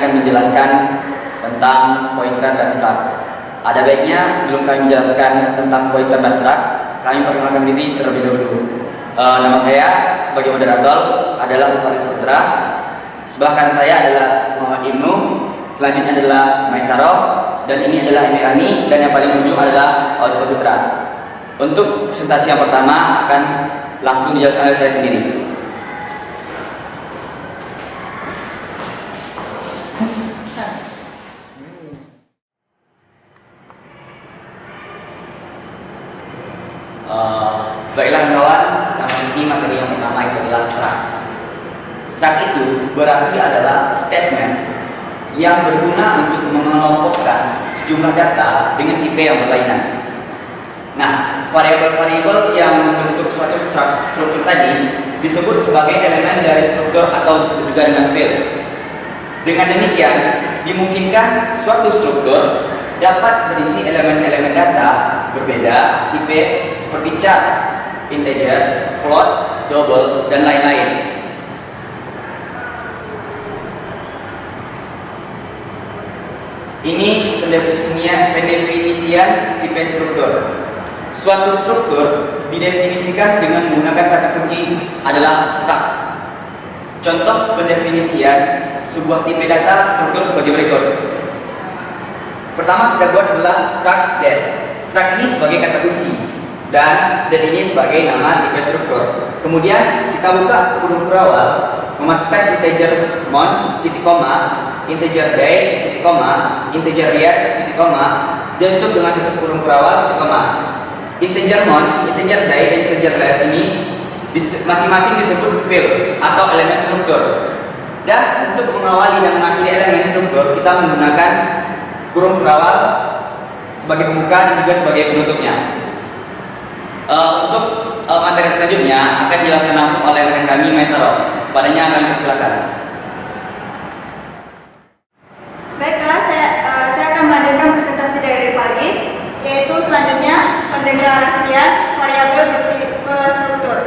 akan menjelaskan tentang pointer dan struct. Ada baiknya sebelum kami menjelaskan tentang pointer dan struct, kami perkenalkan diri terlebih dahulu. Nama saya sebagai moderator adalah Rifani Saputra. Sebelah kanan saya adalah Muhammad Ibnu, selanjutnya adalah Maisaro, dan ini adalah Emirani, dan yang paling ujung adalah Auzi Saputra. Untuk presentasi yang pertama akan langsung dijelaskan oleh saya sendiri. Baiklah kawan, kita masuki materi yang pertama, itu adalah struct. Struct itu berarti adalah statement yang berguna untuk mengelompokkan sejumlah data dengan tipe yang berlainan. Nah, variabel-variabel yang membentuk suatu struktur tadi disebut sebagai elemen dari struktur atau disebut juga dengan field. Dengan demikian, dimungkinkan suatu struktur dapat berisi elemen-elemen data berbeda tipe seperti char, integer, float, double, dan lain-lain. Ini pendefinisian tipe struktur. Suatu struktur didefinisikan dengan menggunakan kata kunci adalah struct. Contoh pendefinisian sebuah tipe data struktur sebagai berikut. Pertama kita buat adalah struct dat. Struct ini sebagai kata kunci dan dat ini sebagai nama tipe struktur. Kemudian kita buka kurung kurawal, memasukkan integer mon, titik koma, integer day, titik koma, integer real, titik koma, dan tutup dengan tutup kurung kurawal, titik koma. Integer mon, integer day, dan integer real ini masing-masing disebut field atau elemen struktur. Dan untuk mengawali dan mengakhiri elemen struktur, kita menggunakan kurung kurawal sebagai pembuka dan juga sebagai penutupnya. Untuk materi selanjutnya akan dijelaskan langsung oleh rekan kami Maisaro. Padanya akan persilakan. Baiklah, saya akan melanjutkan presentasi dari Rifaldi, yaitu selanjutnya pendeklarasian variabel bertipe struktur.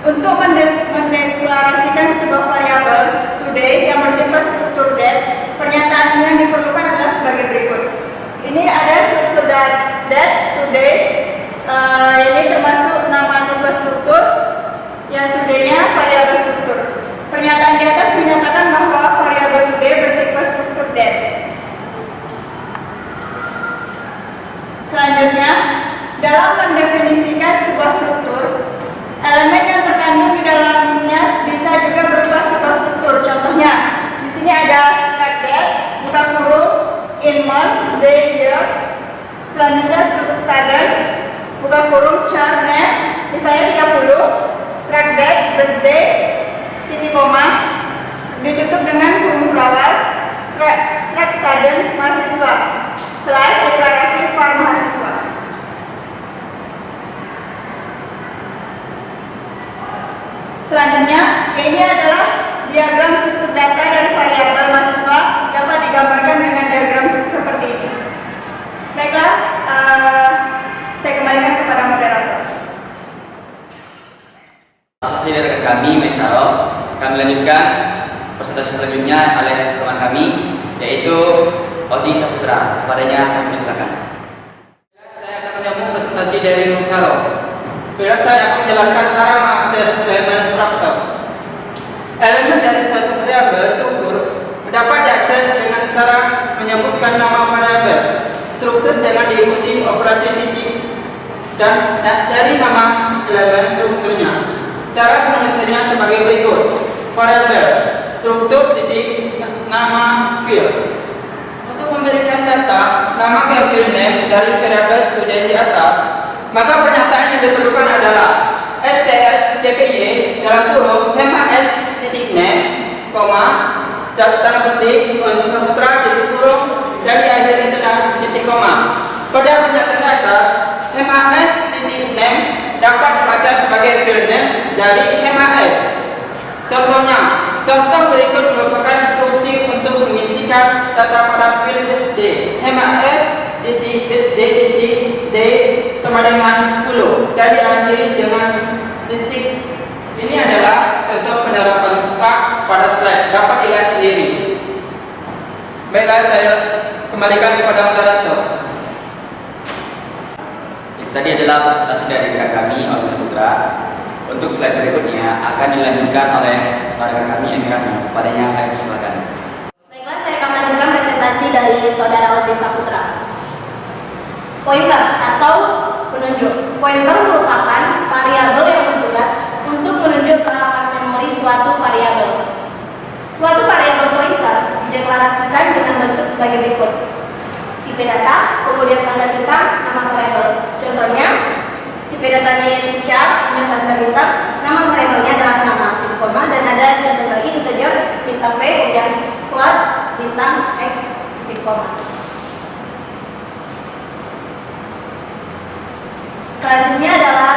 Untuk mendeklarasikan sebuah variabel today yang bertipe struktur dat, pernyataan yang diperlukan adalah sebagai berikut. Ini ada struktur dat today, ini termasuk nama tipe struktur yang today-nya variabel struktur. Pernyataan di atas menyatakan bahwa variabel today bertipe struktur dat. Selanjutnya, dalam mendefinisikan sebuah struktur, elemen yang terkandung di dalamnya bisa juga berubah sebuah struktur. Contohnya, di sini ada struct dat, buka kurung, in month, day, year. Selanjutnya struktur student, buka kurung, char, name, misalnya 30, struct dat, birthday, titik koma, ditutup dengan kurung kurawal, struct student, mahasiswa, slash deklarasi var mahasiswa. Selanjutnya, ini adalah diagram struktur data dari variabel mahasiswa, dapat digambarkan dengan diagram seperti ini. Baiklah, saya kembalikan kepada moderator. Presentasi dari rekan kami Maisaro, kami lanjutkan presentasi selanjutnya oleh teman kami, yaitu Auzi Saputra. Padanya akan persilakan. Saya akan menyambung presentasi dari Maisaro. Saya akan menjelaskan cara mengakses elemen struktur. Elemen dari suatu variabel struktur dapat diakses dengan cara menyebutkan nama variabel struktur dengan diikuti operasi titik dan dari nama elemen strukturnya. Cara menyelesaikannya sebagai berikut. Variabel struktur titik nama field. Untuk memberikan data nama ke field name dari variabel student di atas, maka pernyataan yang diperlukan adalah strcpy dalam kurung MHS titik name, koma, dan tanda petik Auzi Saputra titik kurung dan diakhiri dengan titik koma. Pada pernyataan di atas, MHS titik name dapat dibaca sebagai field name dari MHS. Contohnya, contoh berikut merupakan instruksi untuk mengisikan data pada field birthday. MHS titik birthday titik day sama dengan 10 dan diakhiri dengan titik. Ini adalah contoh penerapan struct pada slide, dapat dilihat sendiri. Baiklah, saya kembalikan kepada moderator. Itu tadi adalah presentasi dari rekan kami, Ozi Saputra. Untuk slide berikutnya akan dilanjutkan oleh rekan kami, Emirani. Kepadanya kami persilakan. Baiklah, saya akan melanjutkan presentasi dari saudara Ozi Saputra. Pointer atau penunjuk. Pointer merupakan variabel yang bertugas untuk menunjuk ke alamat memori suatu variabel. Suatu variabel pointer dideklarasikan dengan bentuk sebagai berikut: tipe data, kemudian tanda bintang, nama variabel. Contohnya, tipe datanya yang char, punya tanda bintang, nama variabelnya adalah nama, koma, dan ada contoh lagi integer, bintang p, kemudian float, bintang x, titik koma. Selanjutnya adalah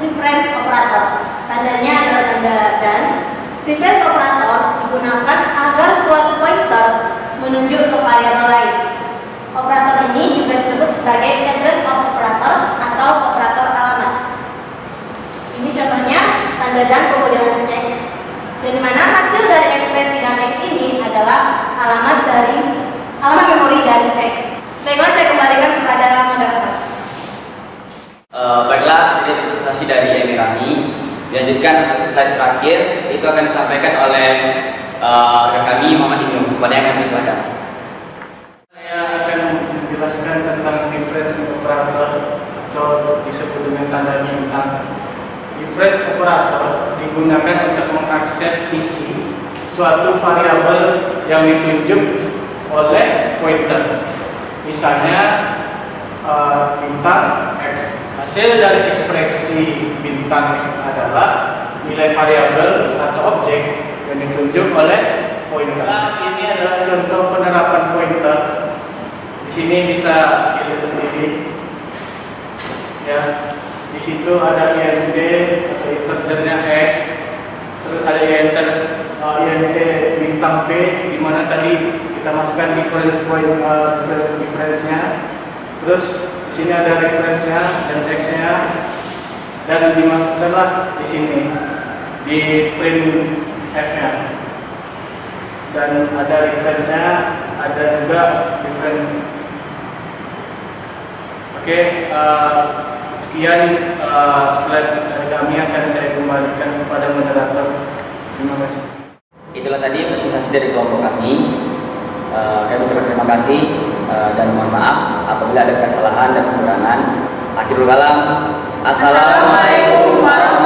reference operator. Tandanya adalah tanda dan. Reference operator digunakan agar suatu pointer menunjuk ke variabel lain. Operator ini juga disebut sebagai address of operator atau operator alamat. Ini contohnya tanda dan kemudian x. Dan di mana hasil dari ekspresi dan x ini adalah alamat memori dari x. Baiklah, saya kembalikan kepada moderator. Baiklah, ini presentasi dari Emirani. Dilanjutkan untuk slide terakhir, itu akan disampaikan oleh rekan kami, Muhammad Ibnu. Kepadanya kami persilakan. Saya akan menjelaskan tentang difference operator atau disebut dengan tanda bintang. Difference operator digunakan untuk mengakses isi suatu variabel yang ditunjuk oleh pointer. Misalnya bintang x. Hasil dari ekspresi bintang x adalah nilai variabel atau objek yang ditunjuk oleh pointer. Ini adalah contoh penerapan pointer. Di sini bisa dilihat sendiri. Ya, di situ ada int atau integernya x, terus ada int bintang p, di mana tadi kita masukkan difference-nya, terus di sini ada reference-nya dan text-nya, dan dimasukkanlah di sini di print f-nya, dan ada reference-nya, ada juga reference. Oke, sekian slide dari kami akan saya kembalikan kepada moderator. Terima kasih. Itulah tadi presentasi dari kelompok kami. Kami ucapkan terima kasih dan mohon maaf apabila ada kesalahan dan kekurangan. Akhirul kalam. Assalamualaikum warahmatullahi wabarakatuh.